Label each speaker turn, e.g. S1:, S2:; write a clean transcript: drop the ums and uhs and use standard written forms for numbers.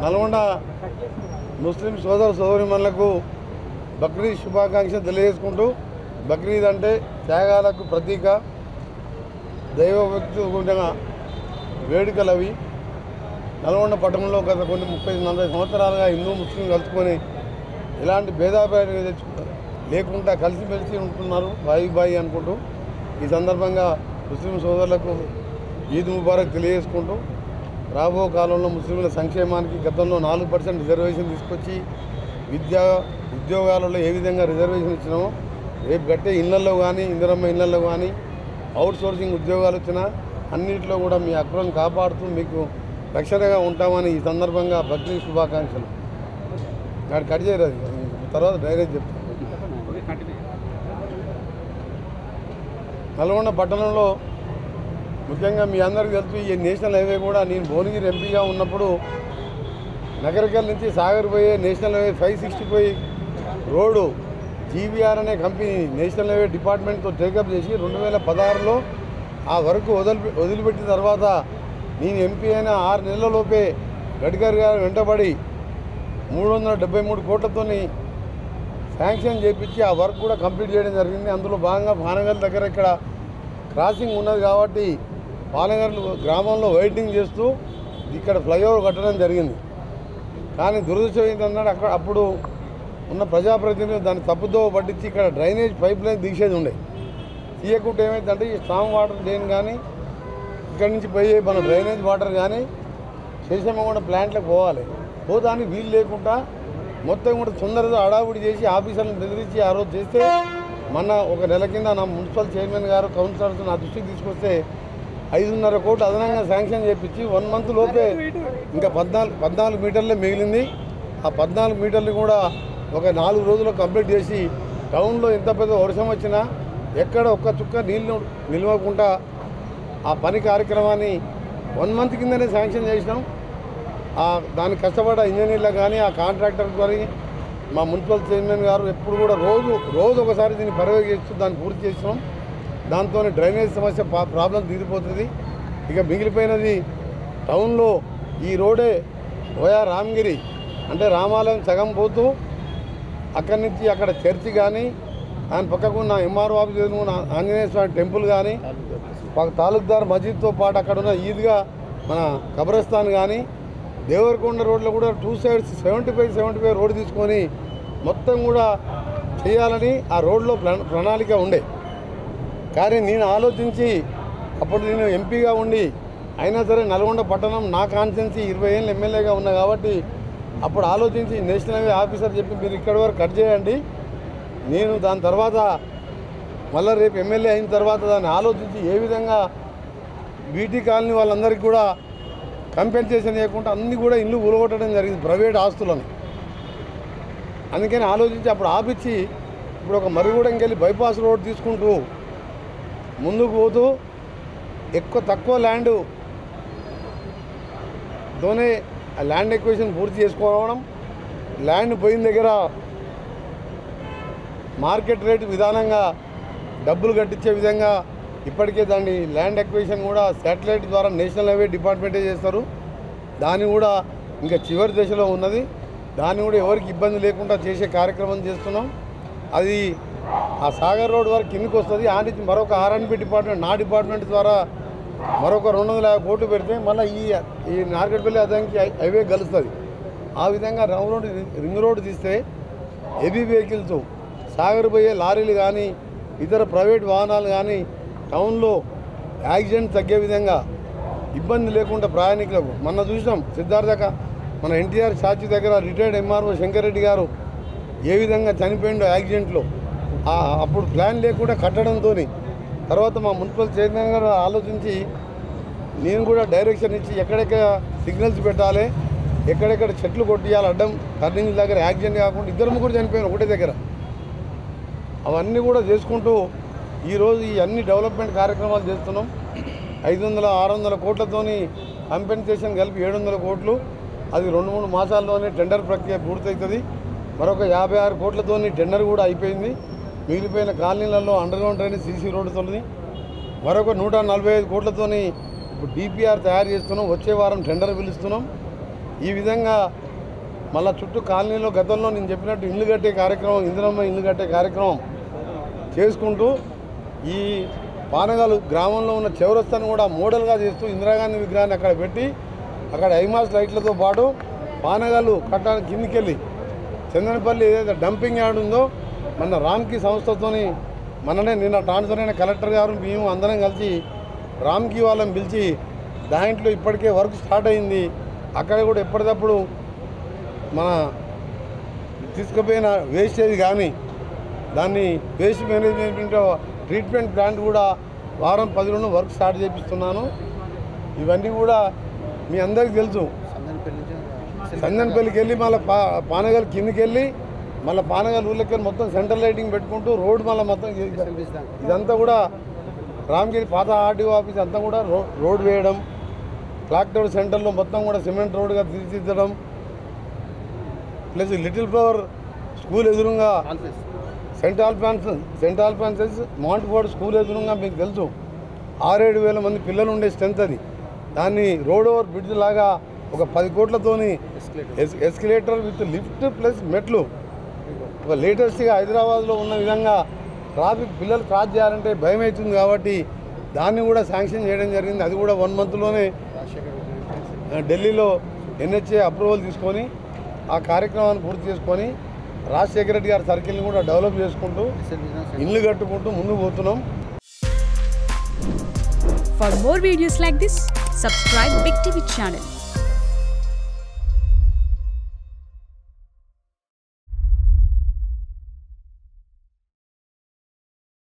S1: నల్గొండ ముస్లిం సోదరిమణులకు బక్రీద్ శుభాకాంక్షలు తెలియజేసుకుంటూ, బక్రీద్ అంటే త్యాగాలకు ప్రతీక, దైవభక్తి కూడిన వేడుకలు అవి. నల్గొండ పట్టణంలో గత కొన్ని 30-40 సంవత్సరాలుగా హిందూ ముస్లిం కలుసుకొని ఎలాంటి భేదాభిప్రాయాలు లేకుండా కలిసిమెలిసి ఉంటున్నారు, బాయి అనుకుంటూ. ఈ సందర్భంగా ముస్లిం సోదరులకు ఈద్ ముబారక్ తెలియజేసుకుంటూ, రాబో కాలంలో ముస్లింల సంక్షేమానికి గతంలో 4% రిజర్వేషన్ తీసుకొచ్చి ఉద్యోగాలలో ఏ విధంగా రిజర్వేషన్ ఇచ్చినామో రేపు కట్టే ఇళ్లలో కానీ, ఇందిరమ్మ ఇళ్లలో కానీ, అవుట్ సోర్సింగ్ ఉద్యోగాలు వచ్చినా అన్నింటిలో కూడా మీ హక్కులను కాపాడుతూ మీకు రక్షణగా ఉంటామని ఈ సందర్భంగా బక్రీద్ శుభాకాంక్షలు. నాడు కట్ చేయరు, అది తర్వాత డైరెక్ట్ చెప్తాను. నల్గొండ పట్టణంలో ముఖ్యంగా మీ అందరికీ తెలుసు, ఈ నేషనల్ హైవే కూడా నేను భువనగిరి ఎంపీగా ఉన్నప్పుడు నగరికల్ నుంచి సాగర్ పోయే నేషనల్ హైవే 565 రోడ్డు జీవీఆర్ అనే కంపెనీ నేషనల్ హైవే డిపార్ట్మెంట్తో టేకప్ చేసి 2016లో ఆ వర్క్ వదిలిపెట్టిన తర్వాత నేను ఎంపీ అయిన 6 నెలలలోపే గడ్కరీ గారు వెంటబడి 373 కోట్లతో శాంక్షన్ చేయించి ఆ వర్క్ కూడా కంప్లీట్ చేయడం జరిగింది. అందులో భాగంగా పానగల్ దగ్గర ఇక్కడ క్రాసింగ్ ఉన్నది కాబట్టి పానగల్ గ్రామంలో వెయిటింగ్ చేస్తూ ఇక్కడ ఫ్లైఓవర్ కట్టడం జరిగింది. కానీ దురదృష్టం ఏంటన్నాడు, అప్పుడు ఉన్న ప్రజాప్రతినిధులు దాన్ని తప్పుదో పట్టించి ఇక్కడ డ్రైనేజ్ పైప్ లైన్ తీసేది ఉండే. తీయకుంటే ఏమైందంటే ఈ స్ట్రాంగ్ వాటర్ డ్రైన్ కానీ ఇక్కడి నుంచి పోయే మన డ్రైనేజ్ వాటర్ కానీ శేషమ్మగూడ ప్లాంట్లకు పోతానికి వీలు లేకుండా మొత్తం కూడా తొందరగా హడావుడి చేసి ఆఫీసర్లను బెదిరించి ఆ రోజు చేస్తే మన ఒక నెల కింద నా మున్సిపల్ చైర్మన్ గారు కౌన్సిలర్స్ నా దృష్టికి తీసుకొస్తే 5.5 కోట్లు అదనంగా శాంక్షన్ చేయించి 1 మంత్ లోపే ఇంకా 14 మీటర్లే మిగిలింది. ఆ 14 మీటర్లు కూడా ఒక 4 రోజుల్లో కంప్లీట్ చేసి టౌన్లో ఎంత పెద్ద వర్షం వచ్చినా ఎక్కడ ఒక్క చుక్క నీళ్లు నిలవకుండా ఆ పని కార్యక్రమాన్ని 1 మంత్ కిందనే శాంక్షన్ చేసినాం. దానికి కష్టపడ్డ ఇంజనీర్లకు కానీ ఆ కాంట్రాక్టర్ కానీ మా మున్సిపల్ చైర్మన్ గారు ఎప్పుడు కూడా రోజు ఒకసారి దీన్ని పర్యవేక్షిస్తూ దాన్ని పూర్తి చేసినాం. దాంతో డ్రైనేజ్ సమస్య ప్రాబ్లం తీరిపోతుంది. ఇక మిగిలిపోయినది టౌన్లో ఈ రోడే ఓయా రామగిరి అంటే రామాలయం సగం పోతూ అక్కడి నుంచి అక్కడ చర్చి కానీ ఆయన పక్కకున్న ఎంఆర్ఓ ఆఫీస్ ఎదురుకున్న ఆంజనేయ స్వామి టెంపుల్ కానీ తాలూక్దార్ మస్జిద్తో పాటు అక్కడ ఉన్న ఈద్గా మన కబ్రస్థాన్ కానీ దేవరకొండ రోడ్లో కూడా 2 సైడ్స్ 75 రోడ్డు తీసుకొని మొత్తం కూడా చేయాలని ఆ రోడ్లో ప్రణాళిక ఉండే. కానీ నేను ఆలోచించి అప్పుడు నేను ఎంపీగా ఉండి అయినా సరే నల్గొండ పట్టణం నా కాన్స్టిట్యున్సీ 20 ఏళ్ళు ఎమ్మెల్యేగా ఉన్నా కాబట్టి అప్పుడు ఆలోచించి నేషనల్ హైవే ఆఫీసర్ చెప్పి మీరు ఇక్కడి వరకు కట్ చేయండి, నేను దాని తర్వాత మళ్ళీ రేపు ఎమ్మెల్యే అయిన తర్వాత దాన్ని ఆలోచించి ఏ విధంగా బీటీ కాలనీ వాళ్ళందరికీ కూడా కంపెన్సేషన్ చేయకుండా అన్నీ కూడా ఇల్లు ఊరగొట్టడం జరిగింది ప్రైవేట్ ఆస్తులను. అందుకని ఆలోచించి అప్పుడు ఆపిచ్చి ఇప్పుడు ఒక మర్రిగూడెంకి వెళ్ళి బైపాస్ రోడ్ తీసుకుంటూ ముందుకు పోతూ తక్కువ ల్యాండ్తోనే ఆ ల్యాండ్ ఎక్విజిషన్ పూర్తి చేసుకోవడం, ల్యాండ్ పోయిన దగ్గర మార్కెట్ రేటు విధానంగా డబ్బులు కట్టించే విధంగా ఇప్పటికే దాన్ని ల్యాండ్ ఎక్విజిషన్ కూడా శాటిలైట్ ద్వారా నేషనల్ హైవే డిపార్ట్మెంటే చేస్తారు. దాన్ని కూడా ఇంకా చివరి దశలో ఉన్నది. దాన్ని కూడా ఎవరికి ఇబ్బంది లేకుండా చేసే కార్యక్రమం చేస్తున్నాం. అది ఆ సాగర్ రోడ్ వరకు కిందకి వస్తుంది. ఆ నుంచి మరొక ఆర్ఎండ్బి డిపార్ట్మెంట్ నా డిపార్ట్మెంట్ ద్వారా మరొక 250 కోట్లు పెడితే మళ్ళీ ఈ నార్కెట్పల్లి అదానికి హైవే కలుస్తుంది. ఆ విధంగా రింగ్ రోడ్ తీస్తే హెవీ వెహికల్స్ సాగర్ పోయే లారీలు కానీ ఇతర ప్రైవేట్ వాహనాలు కానీ టౌన్లో యాక్సిడెంట్ తగ్గే విధంగా ఇబ్బంది లేకుండా ప్రయాణికులకు మొన్న చూసినాం సిద్ధార్థక మన ఎన్టీఆర్ ఛార్జీ దగ్గర రిటైర్డ్ ఎంఆర్ఓ శంకర్ రెడ్డి గారు ఏ విధంగా చనిపోయిండో యాక్సిడెంట్లో. అప్పుడు ప్లాన్ లేకుండా కట్టడంతో తర్వాత మా మున్సిపల్ చైర్మన్ గారు ఆలోచించి నేను కూడా డైరెక్షన్ ఇచ్చి ఎక్కడెక్కడ సిగ్నల్స్ పెట్టాలి, ఎక్కడెక్కడ చెట్లు కొట్టియాలి, అడ్డం టర్నింగ్ దగ్గర యాక్సిడెంట్ కాకుండా 2-3 చనిపోయారు ఒకటే దగ్గర. అవన్నీ కూడా చేసుకుంటూ ఈరోజు ఈ అన్ని డెవలప్మెంట్ కార్యక్రమాలు చేస్తున్నాం. 500-600 కోట్లతోని కంపెన్సేషన్ కలిపి 700 కోట్లు. అది 2-3 మాసాల్లోనే టెండర్ ప్రక్రియ పూర్తవుతుంది. మరొక 56 కోట్లతోని టెండర్ కూడా అయిపోయింది. మిగిలిపోయిన కాలనీలలో అండర్గ్రౌండ్ డ్రైనేజ్ సీసీ రోడ్డుతోని మరొక 145 కోట్లతోని ఇప్పుడు డిపిఆర్ తయారు చేస్తున్నాం. వచ్చే వారం టెండర్ పిలుస్తున్నాం. ఈ విధంగా మళ్ళా చుట్టూ కాలనీలో గతంలో నేను చెప్పినట్టు ఇల్లు కట్టే కార్యక్రమం, ఇందిరమ్మ ఇల్లు కట్టే కార్యక్రమం చేసుకుంటూ ఈ పానగల్ గ్రామంలో ఉన్న చౌరస్తాను కూడా మోడల్గా చేస్తూ ఇందిరాగాంధీ విగ్రహాన్ని అక్కడ పెట్టి అక్కడ ఐమాస్ లైట్లతో పాటు పానగల్ కట్టడానికి కిందికెళ్ళి చందనపల్లి ఏదైతే డంపింగ్ యార్డ్ ఉందో మన రామ్కి సంస్థతోని నిన్న ట్రాన్స్ఫర్ అయిన కలెక్టర్ గారు మేము అందరం కలిసి రామ్కి వాళ్ళని పిలిచి దాంట్లో ఇప్పటికే వర్క్ స్టార్ట్ అయింది. అక్కడ కూడా ఎప్పటికప్పుడు మన తీసుకుపోయిన వేస్టేజ్ కానీ దాన్ని వేస్ట్ మేనేజ్మెంట్ ట్రీట్మెంట్ ప్లాంట్ కూడా వారం 10 రోజులు వర్క్ స్టార్ట్ చేపిస్తున్నాను. ఇవన్నీ కూడా మీ అందరికీ తెలుసు. సందన్పల్లికి వెళ్ళి మళ్ళీ పానగల్ కిందికి వెళ్ళి మళ్ళీ పానగల్ ఊళ్ళకి వెళ్ళి మొత్తం సెంట్రల్ లైటింగ్ పెట్టుకుంటూ రోడ్ మళ్ళీ మొత్తం ఇదంతా కూడా రామగిరి పాత ఆర్టీఓ ఆఫీస్ అంతా కూడా రోడ్ వేయడం, క్లాక్ టవర్ సెంటర్లో మొత్తం కూడా సిమెంట్ రోడ్గా తీర్చిదిద్దడం, ప్లస్ లిటిల్ ఫ్లవర్ స్కూల్ ఎదురుగా Saint Alphonsus Montfort school ఎదురుగా మీకు తెలుసు 6-7 వేల మంది పిల్లలు ఉండే స్ట్రెంత్ అది. దాన్ని రోడ్ ఓవర్ బ్రిడ్జ్ లాగా ఒక 10 కోట్లతోని ఎస్కలేటర్ విత్ లిఫ్ట్ ప్లస్ మెట్లు ఒక లేటెస్ట్గా హైదరాబాద్లో ఉన్న విధంగా ట్రాఫిక్ పిల్లలు క్రాస్ చేయాలంటే భయం అవుతుంది కాబట్టి దాన్ని కూడా శాంక్షన్ చేయడం జరిగింది. అది కూడా 1 మంత్లోనే ఢిల్లీలో NHA అప్రూవల్ తీసుకొని ఆ కార్యక్రమాన్ని పూర్తి చేసుకొని రాజశేఖర రెడ్డి గారి సర్కిల్ని కూడా డెవలప్ చేసుకుంటూ ఇల్లు కట్టుకుంటూ ముందుకు పోతున్నాం.
S2: For more videos like this, subscribe Big TV channel.